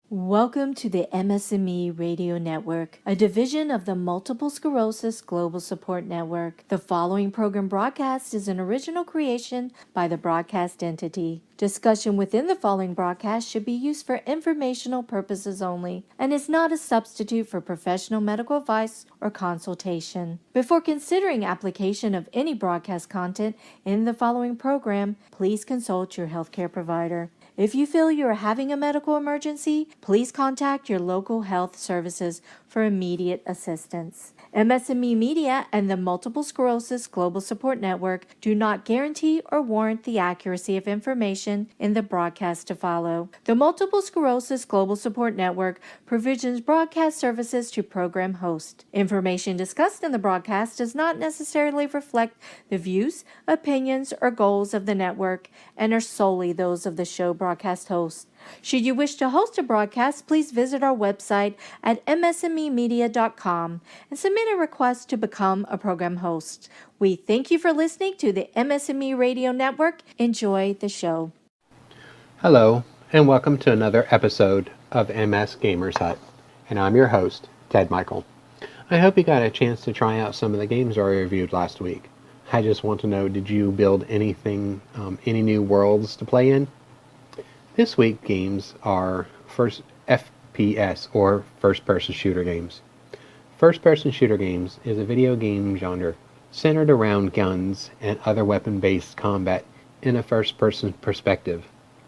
Welcome to the MS&Me Radio Network, a division of the Multiple Sclerosis Global Support Network. The following program broadcast is an original creation by the broadcast entity. Discussion within the following broadcast should be used for informational purposes only and is not a substitute for professional medical advice or consultation. Before considering application of any broadcast content in the following program, please consult your healthcare provider. If you feel you are having a medical emergency, please contact your local health services for immediate assistance. MS&Me Media and the Multiple Sclerosis Global Support Network do not guarantee or warrant the accuracy of information in the broadcast to follow. The Multiple Sclerosis Global Support Network provisions broadcast services to program hosts. Information discussed in the broadcast does not necessarily reflect the views, opinions, or goals of the network and are solely those of the show broadcast host. Should you wish to host a broadcast, please visit our website at msmemedia.com and submit a request to become a program host. We thank you for listening to the MS&Me Radio Network. Enjoy the show. Hello, and welcome to another episode of MS Gamers Hut. And I'm your host, Ted Michael. I hope you got a chance to try out some of the games I reviewed last week. I just want to know, did you build anything, any new worlds to play in? This week games are first FPS, or first-person shooter games. First-person shooter games is a video game genre centered around guns and other weapon-based combat in a first-person perspective.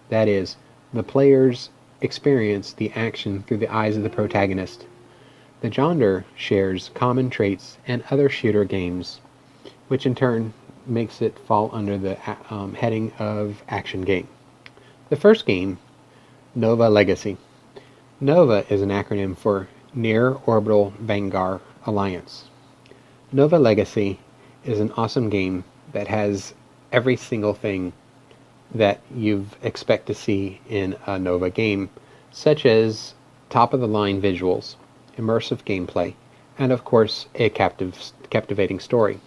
That is, the players experience the action through the eyes of the protagonist. The genre shares common traits and other shooter games, which in turn makes it fall under the heading of action game. The first game, Nova Legacy. NOVA is an acronym for Near Orbital Vanguard Alliance. Nova Legacy is an awesome game that has every single thing that you'd expect to see in a Nova game, such as top-of-the-line visuals, immersive gameplay, and of course a captivating story.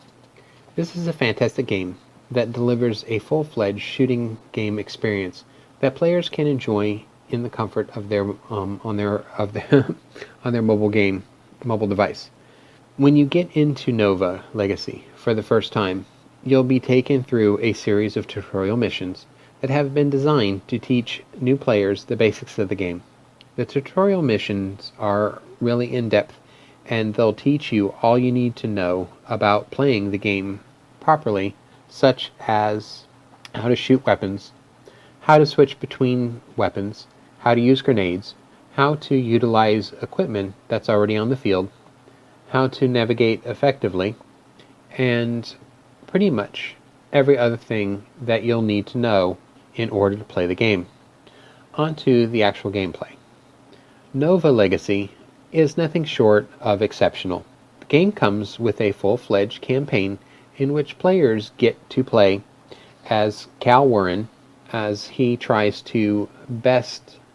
This is a fantastic game that delivers a full-fledged shooting game experience that players can enjoy in the comfort of their on their mobile device. When you get into Nova Legacy for the first time, you'll be taken through a series of tutorial missions that have been designed to teach new players the basics of the game. The tutorial missions are really in-depth, and they'll teach you all you need to know about playing the game properly, such as how to shoot weapons, how to switch between weapons, how to use grenades, how to utilize equipment that's already on the field, how to navigate effectively, and pretty much every other thing that you'll need to know in order to play the game. On to the actual gameplay. Nova Legacy is nothing short of exceptional. The game comes with a full-fledged campaign in which players get to play as Cal Warren, as he tries to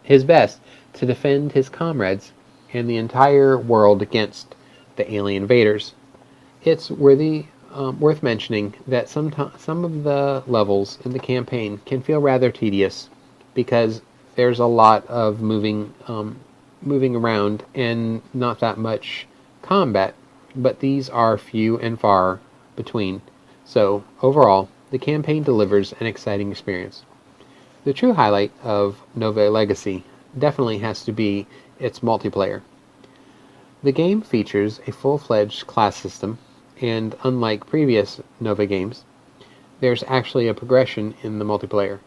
his best to defend his comrades and the entire world against the alien invaders. It's worth mentioning that some of the levels in the campaign can feel rather tedious because there's a lot of moving around and not that much combat, but these are few and far between. So overall, the campaign delivers an exciting experience. The true highlight of Nova Legacy definitely has to be its multiplayer. The game features a full-fledged class system, and unlike previous Nova games, there's actually a progression in the multiplayer.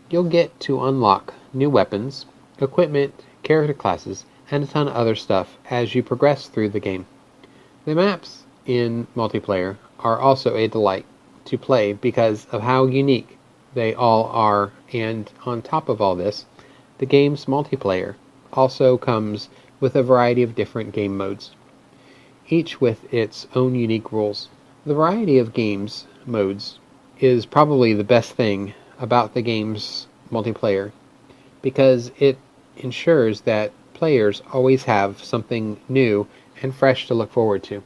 You'll get to unlock new weapons, equipment, character classes, and a ton of other stuff as you progress through the game. The maps in multiplayer are also a delight to play because of how unique they all are, and on top of all this, the game's multiplayer also comes with a variety of different game modes, each with its own unique rules. The variety of games modes is probably the best thing about the game's multiplayer, because it ensures that players always have something new and fresh to look forward to.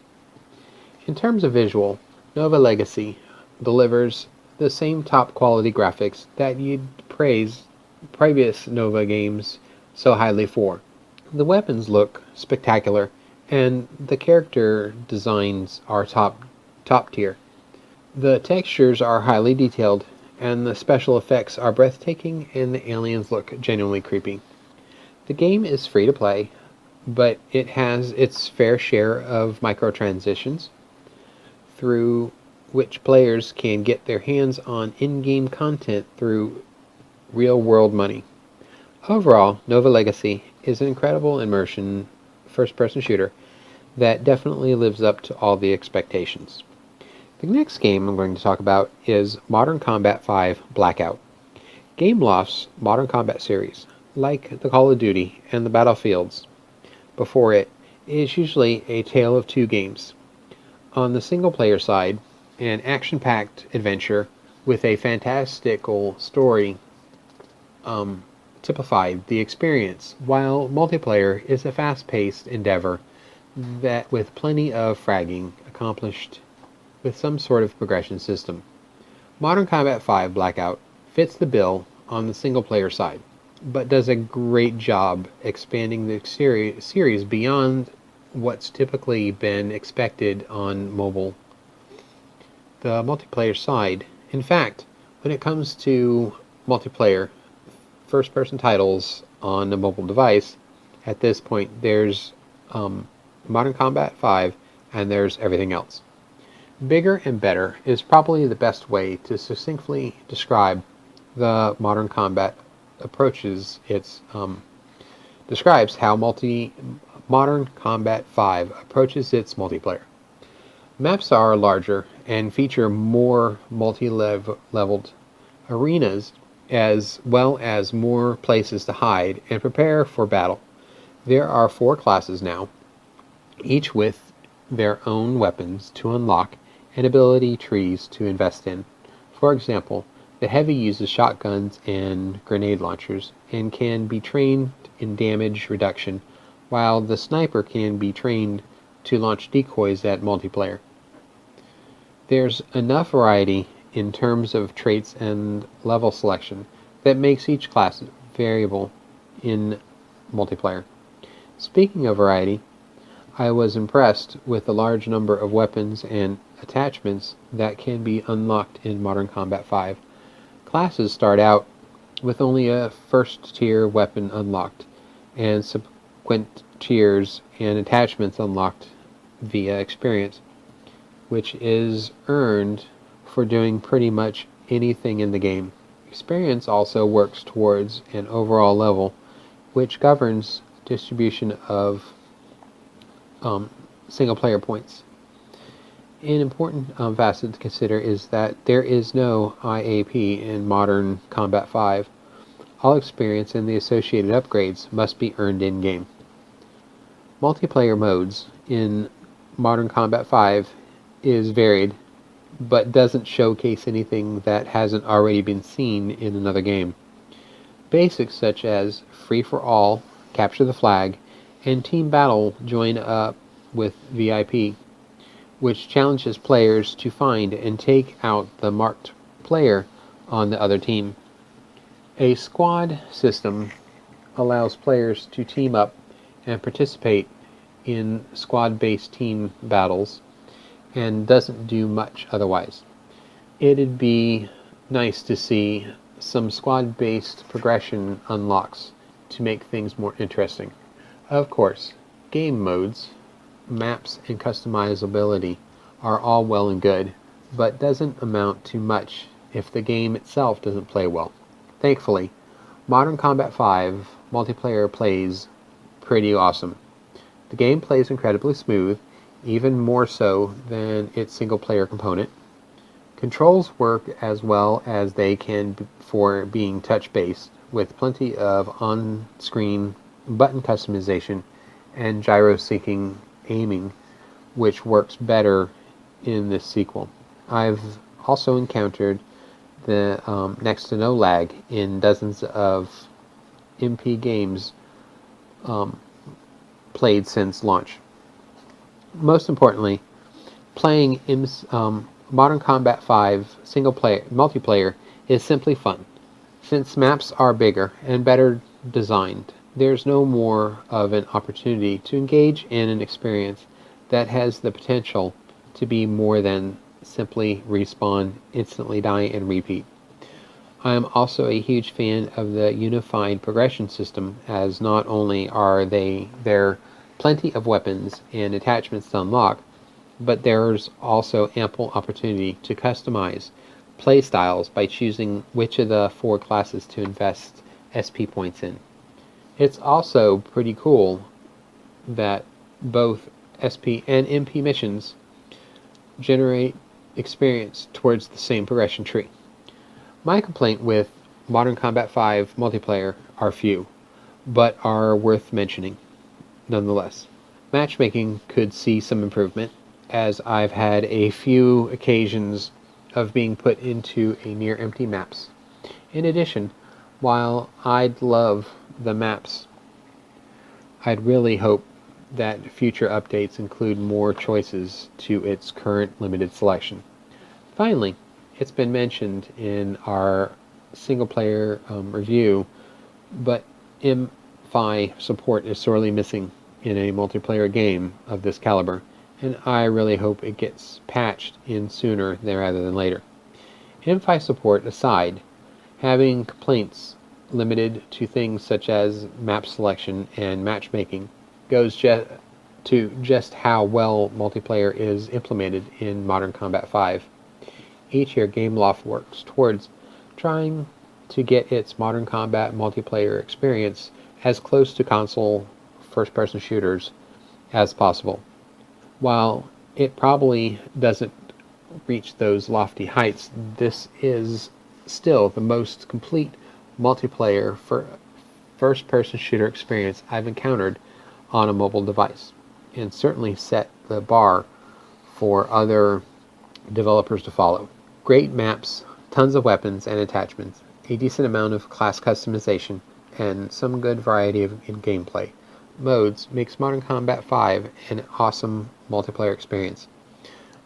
In terms of visual, Nova Legacy delivers the same top quality graphics that you'd praise previous Nova games so highly for. The weapons look spectacular, and the character designs are top tier. The textures are highly detailed, and the special effects are breathtaking, and the aliens look genuinely creepy. The game is free to play, but it has its fair share of microtransitions, through which players can get their hands on in-game content through real-world money. Overall, Nova Legacy is an incredible immersion first-person shooter that definitely lives up to all the expectations. The next game I'm going to talk about is Modern Combat 5 Blackout. Gameloft's Modern Combat series, like the Call of Duty and the Battlefields before it, is usually a tale of two games. On the single-player side, an action-packed adventure with a fantastical story typified the experience, while multiplayer is a fast-paced endeavor that with plenty of fragging accomplished with some sort of progression system. Modern Combat 5 Blackout fits the bill on the single-player side, but does a great job expanding the series beyond what's typically been expected on mobile. The multiplayer side, in fact, when it comes to multiplayer first-person titles on a mobile device, at this point there's Modern Combat 5 and there's everything else. Bigger and better is probably the best way to succinctly describe the Modern Combat approaches. Describes how Modern Combat 5 approaches its multiplayer. Maps are larger and feature more multi-leveled arenas, as well as more places to hide and prepare for battle. There are 4 classes now, each with their own weapons to unlock and ability trees to invest in. For example, the Heavy uses shotguns and grenade launchers and can be trained in damage reduction, while the Sniper can be trained to launch decoys at multiplayer. There's enough variety in terms of traits and level selection that makes each class variable in multiplayer. Speaking of variety, I was impressed with the large number of weapons and attachments that can be unlocked in Modern Combat 5. Classes start out with only a first-tier weapon unlocked, and subsequent tiers and attachments unlocked via experience, which is earned for doing pretty much anything in the game. Experience also works towards an overall level, which governs distribution of single-player points. An important facet to consider is that there is no IAP in Modern Combat 5. All experience and the associated upgrades must be earned in-game. Multiplayer modes in Modern Combat 5 is varied, but doesn't showcase anything that hasn't already been seen in another game. Basics such as free-for-all, capture the flag, and team battle join up with VIP, which challenges players to find and take out the marked player on the other team. A squad system allows players to team up and participate in squad-based team battles and doesn't do much otherwise. It'd be nice to see some squad-based progression unlocks to make things more interesting. Of course, game modes, maps, and customizability are all well and good, but doesn't amount to much if the game itself doesn't play well. Thankfully, Modern Combat 5 multiplayer plays pretty awesome. The game plays incredibly smooth, even more so than its single-player component. Controls work as well as they can for being touch-based, with plenty of on-screen button customization and gyro-seeking aiming, which works better in this sequel. I've also encountered the next to no lag in dozens of MP games played since launch. Most importantly, playing Modern Combat 5 multiplayer is simply fun, since maps are bigger and better designed. there's no more of an opportunity to engage in an experience that has the potential to be more than simply respawn, instantly die, and repeat. I am also a huge fan of the unified progression system, as not only are there plenty of weapons and attachments to unlock, but there's also ample opportunity to customize playstyles by choosing which of the four classes to invest SP points in. It's also pretty cool that both SP and MP missions generate experience towards the same progression tree. My complaint with Modern Combat 5 multiplayer are few, but are worth mentioning nonetheless. Matchmaking could see some improvement, as I've had a few occasions of being put into a near empty maps. In addition, while I'd love the maps, I'd really hope that future updates include more choices to its current limited selection. Finally, it's been mentioned in our single player review, but MFI support is sorely missing in a multiplayer game of this caliber, and I really hope it gets patched in sooner rather than later. MFI support aside, having complaints limited to things such as map selection and matchmaking goes to just how well multiplayer is implemented in Modern Combat 5. Each year, Gameloft works towards trying to get its Modern Combat multiplayer experience as close to console first-person shooters as possible. While it probably doesn't reach those lofty heights, this is still the most complete multiplayer for first-person shooter experience I've encountered on a mobile device, and certainly set the bar for other developers to follow. Great maps, tons of weapons and attachments, a decent amount of class customization, and some good variety in gameplay modes makes Modern Combat 5 an awesome multiplayer experience.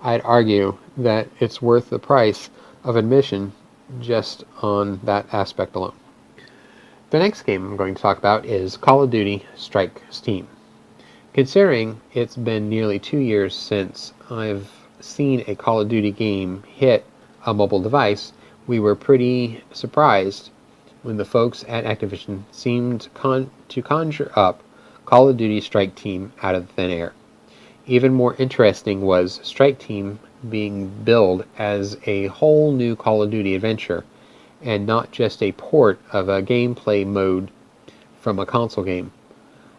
I'd argue that it's worth the price of admission just on that aspect alone. The next game I'm going to talk about is Call of Duty Strike Team. Considering it's been nearly 2 years since I've seen a Call of Duty game hit a mobile device, we were pretty surprised when the folks at Activision seemed to conjure up Call of Duty Strike Team out of thin air. Even more interesting was Strike Team being billed as a whole new Call of Duty adventure, and not just a port of a gameplay mode from a console game.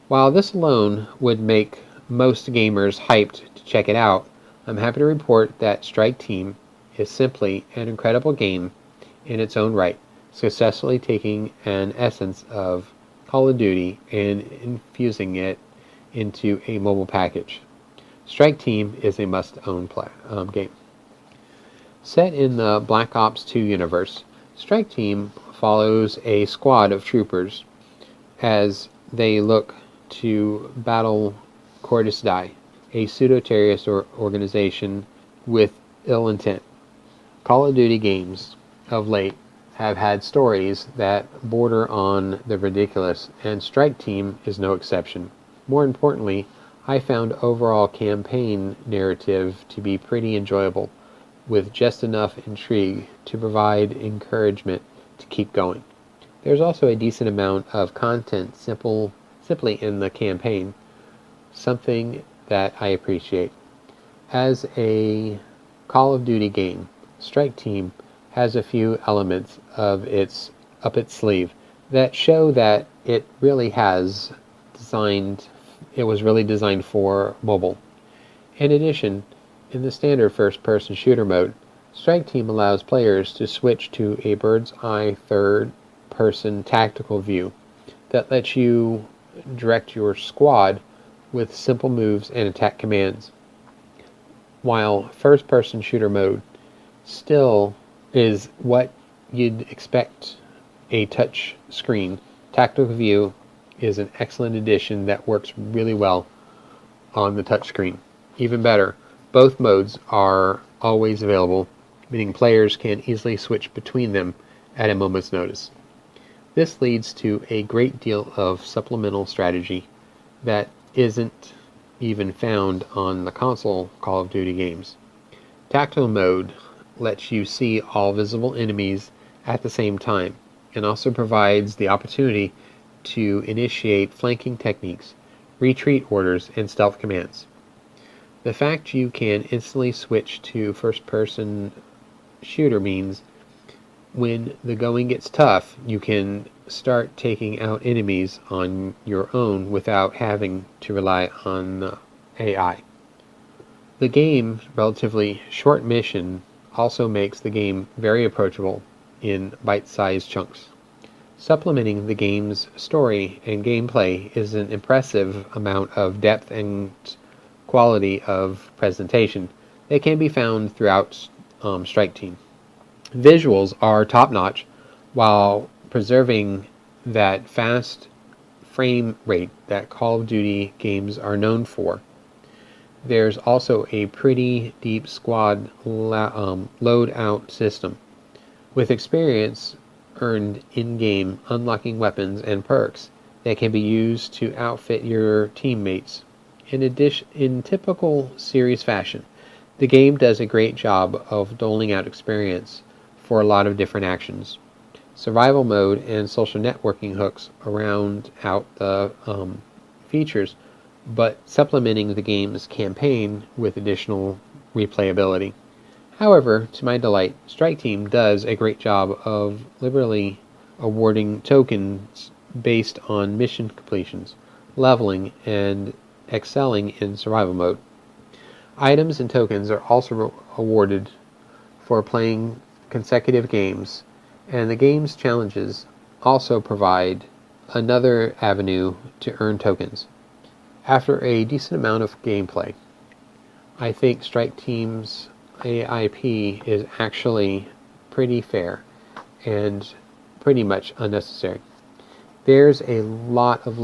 While this alone would make most gamers hyped to check it out, I'm happy to report that Strike Team is simply an incredible game in its own right, successfully taking an essence of Call of Duty and infusing it into a mobile package. Strike Team is a must-own game. Set in the Black Ops 2 universe, Strike Team follows a squad of troopers as they look to battle Cordis Die, a pseudo-terrorist organization with ill intent. Call of Duty games of late have had stories that border on the ridiculous, and Strike Team is no exception. More importantly, I found overall campaign narrative to be pretty enjoyable, with just enough intrigue to provide encouragement to keep going. There's also a decent amount of content simply in the campaign, something that I appreciate. As a Call of Duty game, Strike Team has a few elements of its up its sleeve that show that it was really designed for mobile. In addition, in the standard first-person shooter mode, Strike Team allows players to switch to a bird's-eye third-person tactical view that lets you direct your squad with simple moves and attack commands, while first-person shooter mode still is what you'd expect a touch screen. Tactical view is an excellent addition that works really well on the touchscreen. Even better, both modes are always available, meaning players can easily switch between them at a moment's notice. This leads to a great deal of supplemental strategy that isn't even found on the console Call of Duty games. Tactile mode lets you see all visible enemies at the same time, and also provides the opportunity to initiate flanking techniques, retreat orders, and stealth commands. The fact you can instantly switch to first-person shooter means when the going gets tough, you can start taking out enemies on your own without having to rely on AI. The game's relatively short mission also makes the game very approachable in bite-sized chunks. Supplementing the game's story and gameplay is an impressive amount of depth and quality of presentation that can be found throughout Strike Team. Visuals are top-notch while preserving that fast frame rate that Call of Duty games are known for. There's also a pretty deep squad loadout system, with experience earned in-game unlocking weapons and perks that can be used to outfit your teammates. In typical series fashion, the game does a great job of doling out experience for a lot of different actions. Survival mode and social networking hooks around out the features, but supplementing the game's campaign with additional replayability. However, to my delight, Strike Team does a great job of liberally awarding tokens based on mission completions, leveling, and excelling in survival mode. Items and tokens are also awarded for playing consecutive games, and the game's challenges also provide another avenue to earn tokens. After a decent amount of gameplay, I think Strike Team's AIP is actually pretty fair and pretty much unnecessary. There's a lot of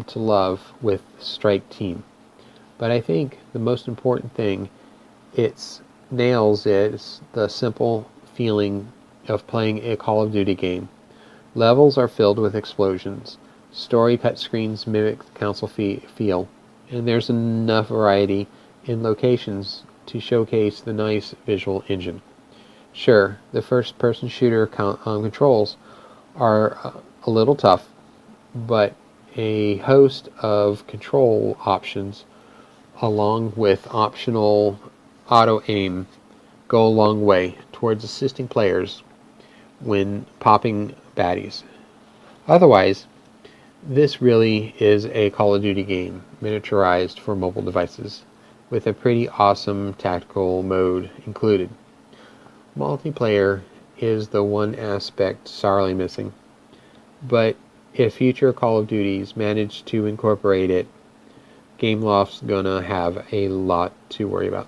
to love with Strike Team, but I think the most important thing it nails is the simple feeling of playing a Call of Duty game. Levels are filled with explosions, story cutscenes mimic the console feel, and there's enough variety in locations to showcase the nice visual engine. Sure, the first-person shooter controls are a little tough, but a host of control options, along with optional auto-aim, go a long way towards assisting players when popping baddies. Otherwise, this really is a Call of Duty game miniaturized for mobile devices, with a pretty awesome tactical mode included. Multiplayer is the one aspect sorely missing, but if future Call of Duties manage to incorporate it, Gameloft's gonna have a lot to worry about.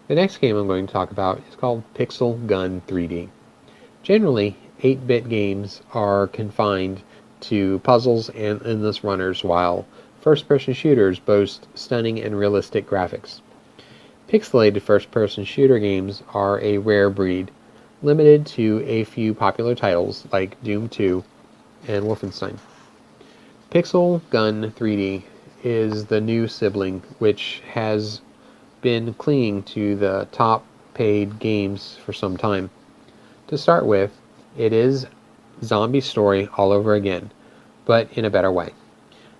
The next game I'm going to talk about is called Pixel Gun 3D. Generally, 8-bit games are confined to puzzles and endless runners, while first-person shooters boast stunning and realistic graphics. Pixelated first-person shooter games are a rare breed, limited to a few popular titles like Doom 2 and Wolfenstein. Pixel Gun 3D is the new sibling, which has been clinging to the top paid games for some time. To start with, it is zombie story all over again, but in a better way.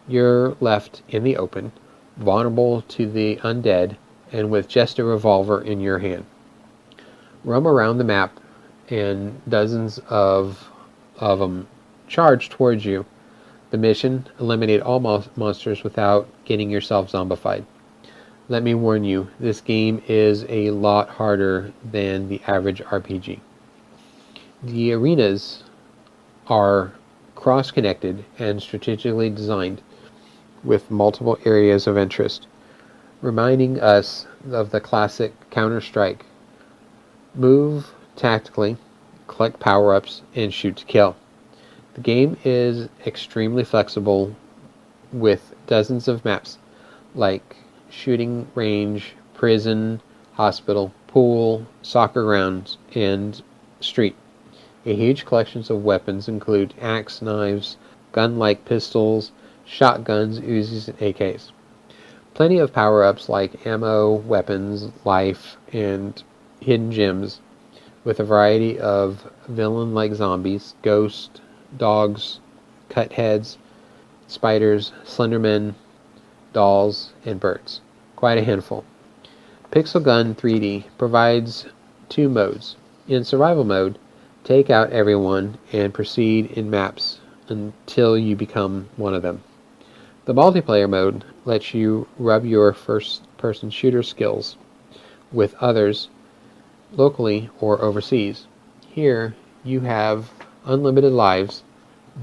You're left in the open, vulnerable to the undead, and with just a revolver in your hand. Roam around the map, and dozens of them charge towards you. The mission: eliminate all monsters without getting yourself zombified. Let me warn you, this game is a lot harder than the average RPG. The arenas are cross-connected and strategically designed, with multiple areas of interest, reminding us of the classic Counter-Strike. Move tactically, collect power-ups, and shoot to kill. The game is extremely flexible, with dozens of maps, like shooting range, prison, hospital, pool, soccer grounds, and street. A huge collection of weapons include axe, knives, gun-like pistols, shotguns, Uzis, and AKs. Plenty of power-ups like ammo, weapons, life, and hidden gems, with a variety of villain-like zombies, ghosts, dogs, cut heads, spiders, slendermen, dolls, and birds. Quite a handful. Pixel Gun 3D provides two modes. In survival mode, take out everyone and proceed in maps until you become one of them. The multiplayer mode lets you rub your first-person shooter skills with others locally or overseas. Here, you have unlimited lives,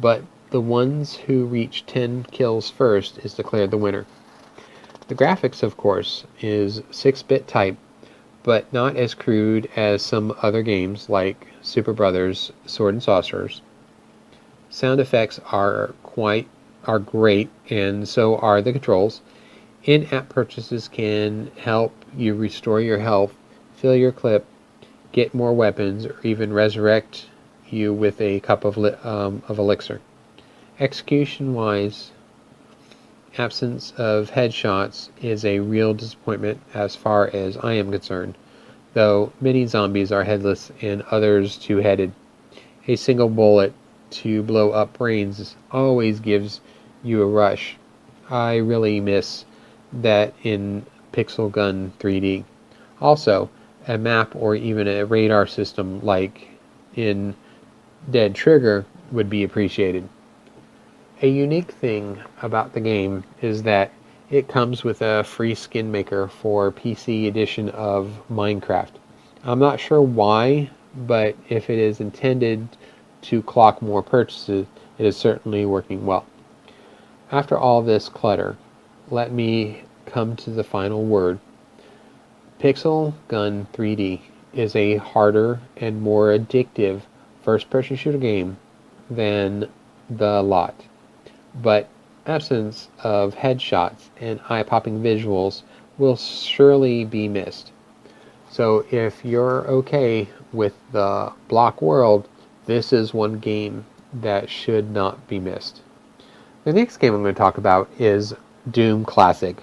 but the ones who reach 10 kills first is declared the winner. The graphics, of course, is 6-bit type, but not as crude as some other games like Super Brothers Sword and Sorcerers. Sound effects are great, and so are the controls. In-app purchases can help you restore your health, fill your clip, get more weapons, or even resurrect you with a cup of elixir. Execution-wise, absence of headshots is a real disappointment as far as I am concerned, though many zombies are headless and others two-headed. A single bullet to blow up brains always gives you a rush. I really miss that in Pixel Gun 3D. Also, a map or even a radar system like in Dead Trigger would be appreciated. A unique thing about the game is that it comes with a free skin maker for PC edition of Minecraft. I'm not sure why, but if it is intended to clock more purchases, it is certainly working well. After all this clutter, let me come to the final word. Pixel Gun 3D is a harder and more addictive first-person shooter game than the lot, but absence of headshots and eye-popping visuals will surely be missed. So if you're okay with the block world, this is one game that should not be missed. The next game I'm going to talk about is Doom Classic.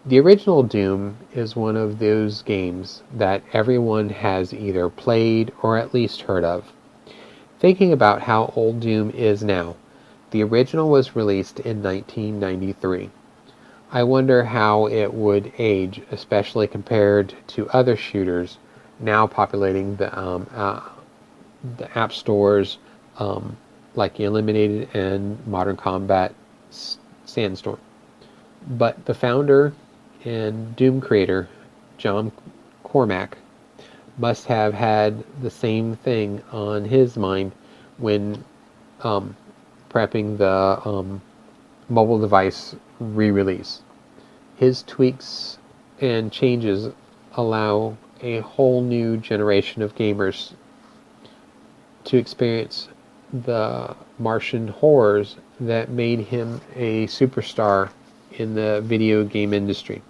The original Doom is one of those games that everyone has either played or at least heard of. Thinking about how old Doom is now, the original was released in 1993. I wonder how it would age, especially compared to other shooters now populating the app stores like Eliminated and Modern Combat Sandstorm. But the founder and Doom creator, John Cormack, must have had the same thing on his mind when prepping the mobile device re-release. His tweaks and changes allow a whole new generation of gamers to experience the Martian horrors that made him a superstar in the video game industry.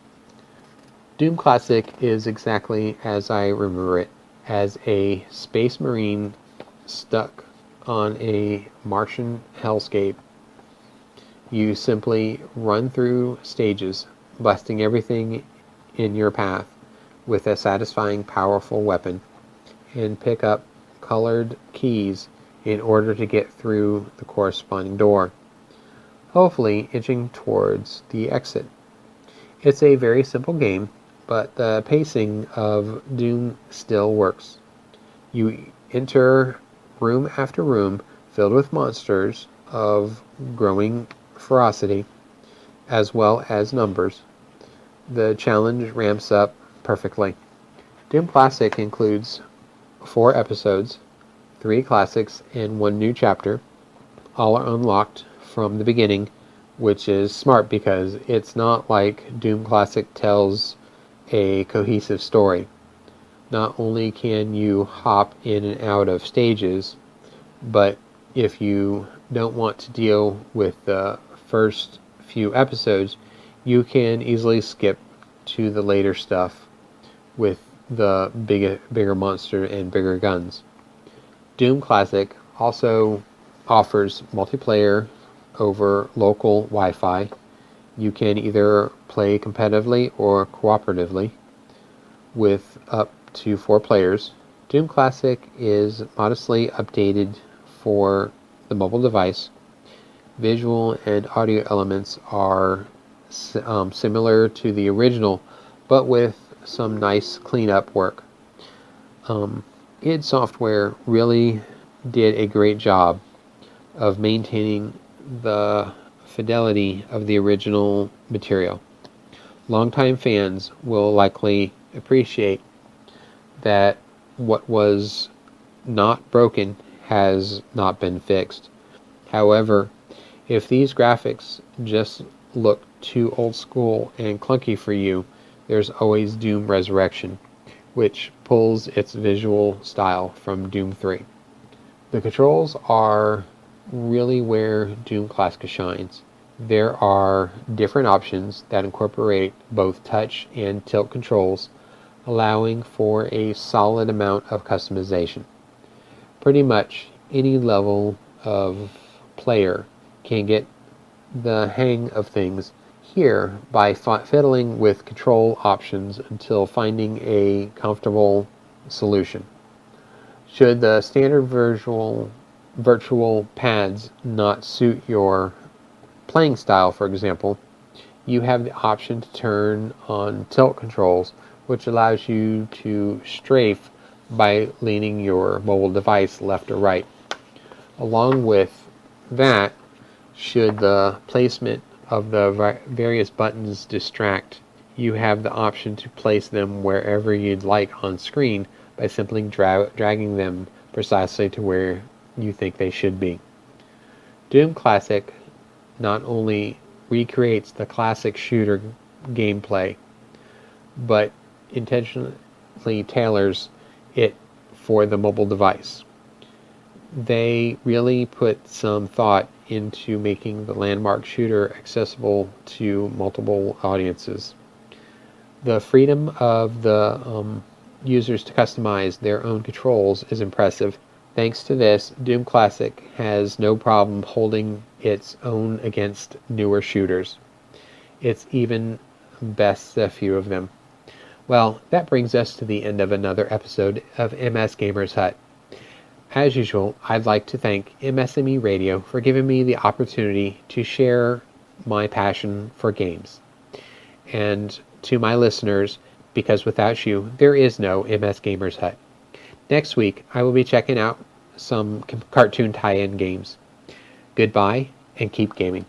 Doom Classic is exactly as I remember it, as a space marine stuck on a Martian hellscape. You simply run through stages, busting everything in your path with a satisfying, powerful weapon, and pick up colored keys in order to get through the corresponding door, hopefully inching towards the exit. It's a very simple game, but the pacing of Doom still works. You enter room after room filled with monsters of growing ferocity, as well as numbers. The challenge ramps up perfectly. Doom Classic includes 4 episodes, 3 classics, and 1 new chapter. All are unlocked from the beginning, which is smart because it's not like Doom Classic tells a cohesive story. Not only can you hop in and out of stages, but if you don't want to deal with the first few episodes, you can easily skip to the later stuff with the bigger monster and bigger guns. Doom Classic also offers multiplayer over local Wi-Fi. You can either play competitively or cooperatively with up to 4 players. Doom Classic is modestly updated for the mobile device. Visual and audio elements are similar to the original, but with some nice cleanup work. id Software really did a great job of maintaining the fidelity of the original material. Longtime fans will likely appreciate that what was not broken has not been fixed. However, if these graphics just look too old school and clunky for you, there's always Doom Resurrection, which pulls its visual style from Doom 3. The controls are really where Doom Classic shines. There are different options that incorporate both touch and tilt controls, allowing for a solid amount of customization. Pretty much any level of player can get the hang of things here by fiddling with control options until finding a comfortable solution. Should the standard virtual pads not suit your playing style, for example, you have the option to turn on tilt controls, which allows you to strafe by leaning your mobile device left or right. Along with that, should the placement of the various buttons distract, you have the option to place them wherever you'd like on screen by simply dragging them precisely to where you think they should be. Doom Classic not only recreates the classic shooter gameplay, but intentionally tailors it for the mobile device. They really put some thought into making the landmark shooter accessible to multiple audiences. The freedom of the users to customize their own controls is impressive. Thanks to this, Doom Classic has no problem holding its own against newer shooters. It's even best a few of them. Well, that brings us to the end of another episode of MS Gamers Hut. As usual, I'd like to thank MS&Me Radio for giving me the opportunity to share my passion for games. And to my listeners, because without you, there is no MS Gamers Hut. Next week, I will be checking out some cartoon tie-in games. Goodbye, and keep gaming.